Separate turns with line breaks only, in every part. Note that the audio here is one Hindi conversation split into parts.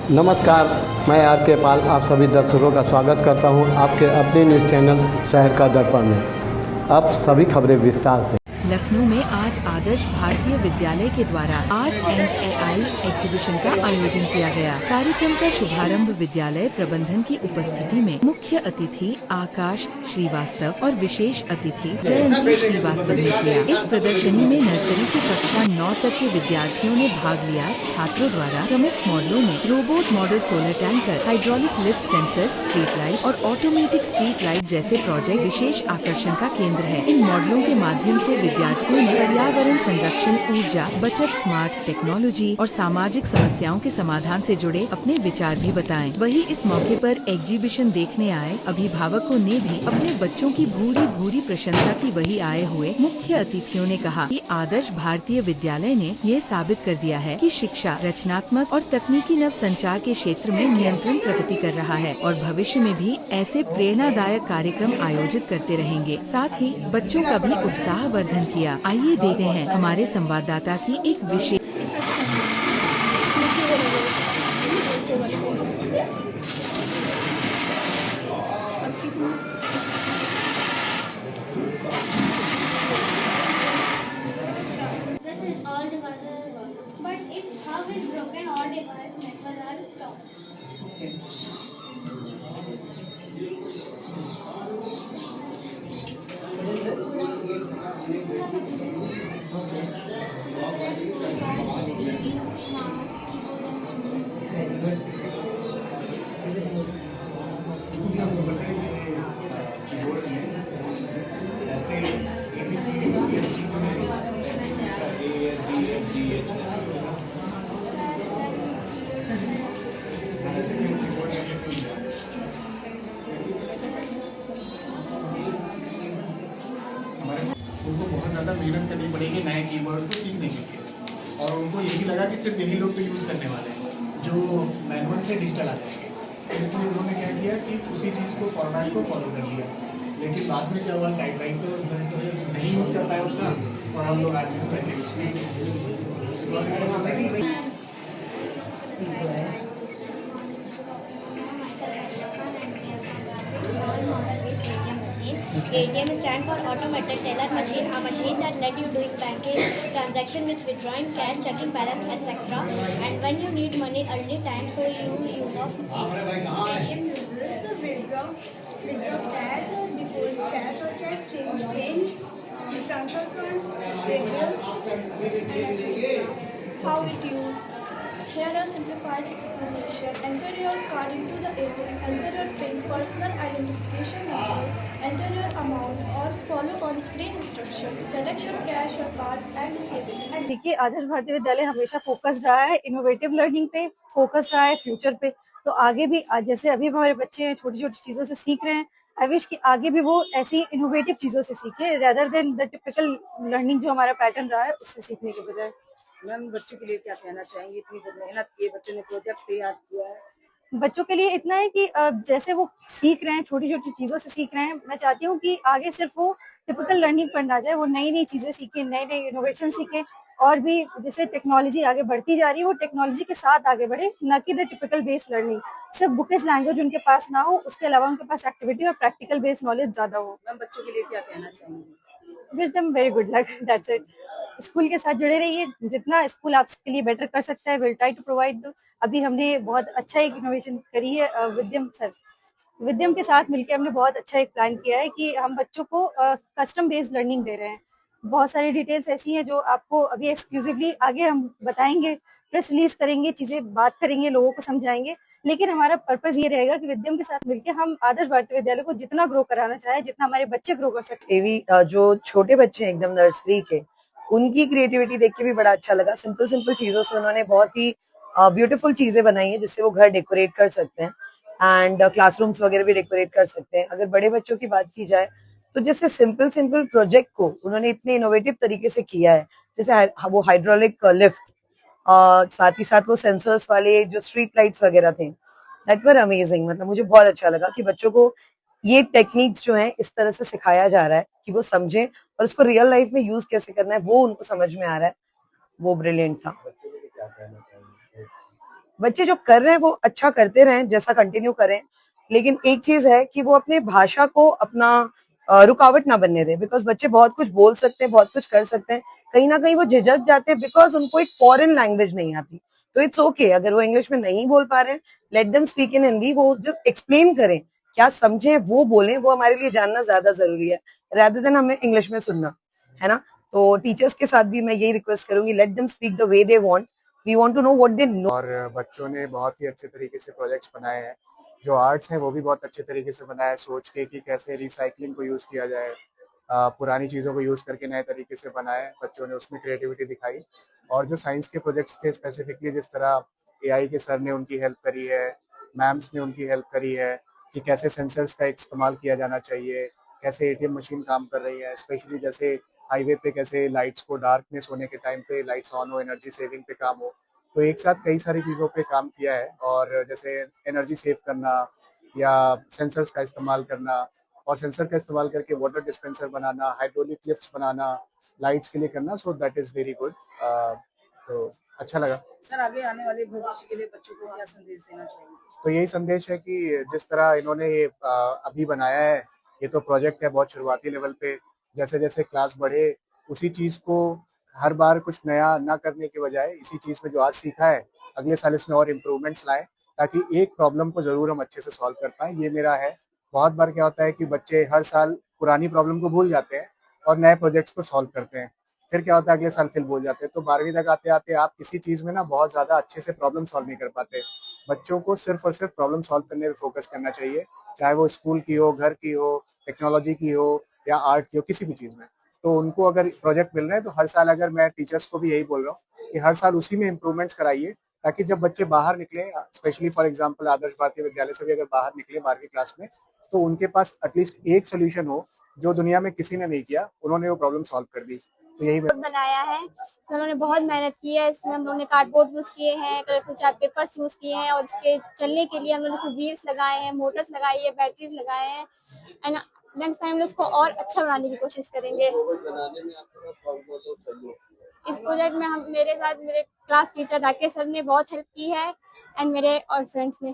नमस्कार, मैं आर के पाल आप सभी दर्शकों का स्वागत करता हूं आपके अपने न्यूज़ चैनल शहर का दर्पण में। अब सभी खबरें विस्तार से।
लखनऊ में आज आदर्श भारतीय विद्यालय के द्वारा आर्ट&एआई एग्जीबिशन का आयोजन किया गया। कार्यक्रम का शुभारंभ विद्यालय प्रबंधन की उपस्थिति में मुख्य अतिथि आकाश श्रीवास्तव और विशेष अतिथि जयंती श्रीवास्तव ने किया। इस प्रदर्शनी में नर्सरी से कक्षा 9 तक के विद्यार्थियों ने भाग लिया। छात्रों द्वारा प्रमुख मॉडलों में robot model, solar tanker, hydraulic lift sensor, street light और ऑटोमेटिक स्ट्रीट लाइट जैसे प्रोजेक्ट विशेष आकर्षण का केंद्र है। इन मॉडलों के माध्यम से विद्यार्थियों ने पर्यावरण संरक्षण, ऊर्जा बचत, स्मार्ट टेक्नोलॉजी और सामाजिक समस्याओं के समाधान से जुड़े अपने विचार भी बताएं। वहीं इस मौके पर एग्जीबिशन देखने आए अभिभावकों ने भी अपने बच्चों की भूरी भूरी प्रशंसा की। वही आए हुए मुख्य अतिथियों ने कहा कि आदर्श भारतीय विद्यालय ने ये साबित कर दिया है कि शिक्षा रचनात्मक और तकनीकी नव संचार के क्षेत्र में नियंत्रण प्रगति कर रहा है और भविष्य में भी ऐसे प्रेरणादायक कार्यक्रम आयोजित करते रहेंगे। साथ ही बच्चों का भी उत्साहवर्धन किया। आइए देखते हैं हमारे संवाददाता की एक विशेष।
All devices work. But if hub is broken, all devices networks are stopped.
Very good.
ऐसे ABCD ASD उनको बहुत ज़्यादा मेहनत करनी पड़ेगी नए कीबोर्ड को सीखने के लिए, और उनको यही लगा कि सिर्फ यही लोग तो यूज़ करने वाले हैं जो मैनुअल से डिजिटल आ जाएंगे। तो इसलिए उन्होंने क्या किया कि उसी चीज़ को फॉर्मेट को फॉलो कर लिया। लेकिन बाद में क्या हुआ, टाइप तो नहीं यूज़ कर पाए उतना, और हम लोग आज यूज़ करके
ATM stands for automated teller machine, a machine that let you doing banking transaction with withdrawing cash, checking balance, etc. And when you need money anytime, so you use of
ATM uses withdraw cash, deposit cash or check, change pins, transfer funds, pay bills, and how it used. Here are simplified explanation. Enter your card into the ATM, enter your PIN, personal identification number, enter your amount or follow on screen instruction. Collect your cash or card and receive it.
देखिए, आदर्श भारतीय विद्यालय हमेशा फोकस रहा है इनोवेटिव लर्निंग पे, फोकस रहा है फ्यूचर पे। तो आगे भी जैसे अभी हमारे बच्चे छोटी छोटी चीजों से सीख रहे हैं, आई विश कि आगे भी वो ऐसी इनोवेटिव चीजों से सीखे rather than the typical learning जो हमारा पैटर्न रहा है उससे सीखने के बजाय।
मैम, बच्चों के लिए क्या कहना चाहेंगे? इतनी मेहनत की, बच्चों ने प्रोजेक्ट तैयार किया है।
बच्चों के लिए इतना है कि जैसे वो सीख रहे हैं, छोटी छोटी चीजों से सीख रहे हैं, मैं चाहती हूँ कि आगे सिर्फ वो टिपिकल लर्निंग पर ना जाए, वो नई नई चीजें सीखे, नए नए इनोवेशन सीखे, और भी जैसे टेक्नोलॉजी आगे बढ़ती जा रही है वो टेक्नोलॉजी के साथ आगे बढ़े, न कि द टिपिकल बेस्ड लर्निंग। सिर्फ बुकिश लैंग्वेज उनके पास ना हो, उसके अलावा उनके पास एक्टिविटी और प्रैक्टिकल बेस्ड नॉलेज ज्यादा हो।
मैम, बच्चों के लिए क्या कहना चाहेंगे?
Wish them very good luck, that's it. School के साथ जुड़े रहिए, जितना स्कूल आपके लिए बेटर कर सकता है विल ट्राई टू प्रोवाइड दो। अभी हमने बहुत अच्छा एक इनोवेशन करी है विद्यम के साथ मिलकर हमने बहुत अच्छा एक प्लान किया है कि हम बच्चों को कस्टम बेस्ड लर्निंग दे रहे हैं। बहुत सारी डिटेल्स ऐसी हैं जो आपको अभी एक्सक्लूसिवली आगे हम बताएंगे, प्रेस रिलीज करेंगे, चीजें बात करेंगे, लोगों को समझाएंगे। लेकिन हमारा पर्पस ये रहेगा कि विद्यम के साथ मिलकर हम आदर्श भारतीय विद्यालय को जितना ग्रो कराना चाहे, जितना हमारे बच्चे ग्रो कर सकते
एवी जो छोटे बच्चे हैं एकदम नर्सरी के, उनकी क्रिएटिविटी देख के भी बड़ा अच्छा लगा। सिंपल सिंपल चीजों से उन्होंने बहुत ही ब्यूटीफुल चीजें बनाई हैं जिससे वो घर डेकोरेट कर सकते हैं एंड क्लासरूम्स वगैरह भी डेकोरेट कर सकते हैं। अगर बड़े बच्चों की बात की जाए तो जैसे सिंपल सिंपल प्रोजेक्ट को उन्होंने इतने इनोवेटिव तरीके से किया है, जैसे वो हाइड्रोलिक लिफ्ट, साथ ही साथ वो सेंसर्स वाले जो स्ट्रीट लाइट्स वगैरह थे, दैट वर अमेजिंग। मतलब मुझे बहुत अच्छा लगा कि बच्चों को ये टेक्निक्स जो है इस तरह से सिखाया जा रहा है कि वो समझें और उसको रियल लाइफ में यूज कैसे करना है वो उनको समझ में आ रहा है। वो ब्रिलियंट था। बच्चे जो कर रहे हैं वो अच्छा करते रहें, जैसा कंटिन्यू करें, लेकिन एक चीज है कि वो अपने भाषा को अपना रुकावट ना बनने दें, बिकॉज बच्चे बहुत कुछ बोल सकते हैं, बहुत कुछ कर सकते हैं, कहीं ना कहीं वो झिझक जाते हैं बिकॉज उनको एक फॉरेन लैंग्वेज नहीं आती। तो इट्स ओके अगर वो इंग्लिश में नहीं बोल पा रहे हैं, late them speak in Hindi, वो जस्ट एक्सप्लेन करें, क्या समझे वो बोलें, वो हमारे लिए जानना ज्यादा जरूरी है rather देन हमें इंग्लिश में सुनना, है ना। तो टीचर्स के साथ भी मैं यही रिक्वेस्ट करूंगी, let them speak the way they want, we want to know what they know.
और बच्चों ने बहुत ही अच्छे तरीके से प्रोजेक्ट्स बनाए हैं। जो आर्ट्स हैं वो भी बहुत अच्छे तरीके से बनाया है, सोच के कि कैसे रिसाइकलिंग को यूज़ किया जाए, पुरानी चीज़ों को यूज़ करके नए तरीके से बनाए, बच्चों ने उसमें क्रिएटिविटी दिखाई। और जो साइंस के प्रोजेक्ट्स थे स्पेसिफिकली, जिस तरह एआई के सर ने उनकी हेल्प करी है, मैम्स ने उनकी हेल्प करी है कि कैसे सेंसर्स का इस्तेमाल किया जाना चाहिए, कैसे एटीएम मशीन काम कर रही है, स्पेशली जैसे हाईवे पे कैसे लाइट्स को डार्कनेस होने के टाइम पे लाइट्स ऑन हो, एनर्जी सेविंग पे काम हो। तो एक साथ कई सारी चीज़ों पे काम किया है, और जैसे एनर्जी सेव करना या सेंसर्स का इस्तेमाल करना, और सेंसर का इस्तेमाल करके वाटर डिस्पेंसर बनाना, हाइड्रोलिक लिफ्ट्स बनाना लाइट्स के लिए करना, so that is very good. तो अच्छा लगा।
सर आगे आने वाले भविष्य के लिए बच्चों को क्या संदेश देना चाहिए?
तो यही संदेश है कि जिस तरह इन्होंने ये अभी बनाया है, ये तो प्रोजेक्ट है बहुत शुरुआती लेवल पे, जैसे जैसे क्लास बढ़े उसी चीज़ को हर बार कुछ नया ना करने के बजाय इसी चीज़ में जो आज सीखा है अगले साल इसमें और इम्प्रूवमेंट्स लाएं, ताकि एक प्रॉब्लम को ज़रूर हम अच्छे से सॉल्व कर पाएँ, ये मेरा है। बहुत बार क्या होता है कि बच्चे हर साल पुरानी प्रॉब्लम को भूल जाते हैं और नए प्रोजेक्ट्स को सॉल्व करते हैं, फिर क्या होता है अगले साल फिर भूल जाते हैं। तो 12वीं तक आते आते आप किसी चीज़ में ना बहुत ज़्यादा अच्छे से प्रॉब्लम सॉल्व नहीं कर पाते। बच्चों को सिर्फ और सिर्फ प्रॉब्लम सॉल्व करने पे फोकस करना चाहिए, चाहे वो स्कूल की हो, घर की हो, टेक्नोलॉजी की हो या आर्ट की हो, किसी भी चीज़ में। तो उनको अगर प्रोजेक्ट मिल रहे हैं तो हर साल, अगर मैं टीचर्स को भी यही बोल रहा हूँ कि हर साल उसी में इम्प्रूवमेंट्स कराइए, ताकि जब बच्चे बाहर निकले, स्पेशली फॉर एग्जांपल आदर्श भारतीय विद्यालय से भी अगर बाहर निकले 12वीं क्लास में, तो उनके पास एटलीस्ट एक सोल्यूशन हो जो दुनिया में किसी ने नहीं किया, उन्होंने वो प्रॉब्लम सॉल्व कर दी। तो यही
बनाया है, तो उन्होंने बहुत मेहनत की है। इसमें हम लोगों ने कार्डबोर्ड यूज़ किए हैं, कलरफुल चार्ट पेपर्स यूज़ किए हैं, और इसके चलने के लिए हम लोगों ने व्हील्स लगाए हैं, मोटर्स लगाई है, बैटरीज लगाए हैं, एंड नेक्स्ट टाइम इसको और अच्छा बनाने की कोशिश करेंगे। इस प्रोजेक्ट में हम मेरे साथ मेरे क्लास टीचर राकेश सर ने बहुत हेल्प की है, एंड मेरे और फ्रेंड्स ने।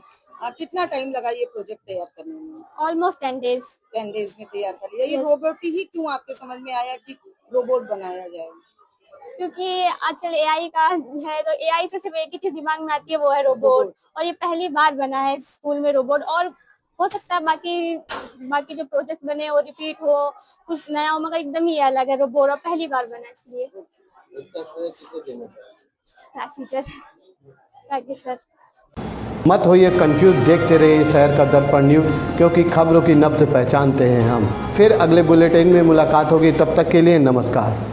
कितना टाइम लगा ये प्रोजेक्ट तैयार करने में?
Almost 10 days.
10 डेज में तैयार कर लिया। ये
Yes.
रोबोट ही क्यों आपके समझ में आया कि रोबोट बनाया जाए?
क्योंकि आजकल एआई का है, तो एआई से सिर्फ एक ही चीज दिमाग में आती है, वो है रोबोट, और ये पहली बार बना है स्कूल में रोबोट, और हो सकता है बाकी जो प्रोजेक्ट बने वो रिपीट हो, कुछ नया हो, मगर एकदम ही अलग है रोबोट, और पहली बार बना है, इसलिए क्लास टीचर राकेश सर।
मत होइए कंफ्यूज, देखते रहिए शहर का दर्पण न्यूज़, क्योंकि खबरों की नब्ज पहचानते हैं हम। फिर अगले बुलेटिन में मुलाकात होगी, तब तक के लिए नमस्कार।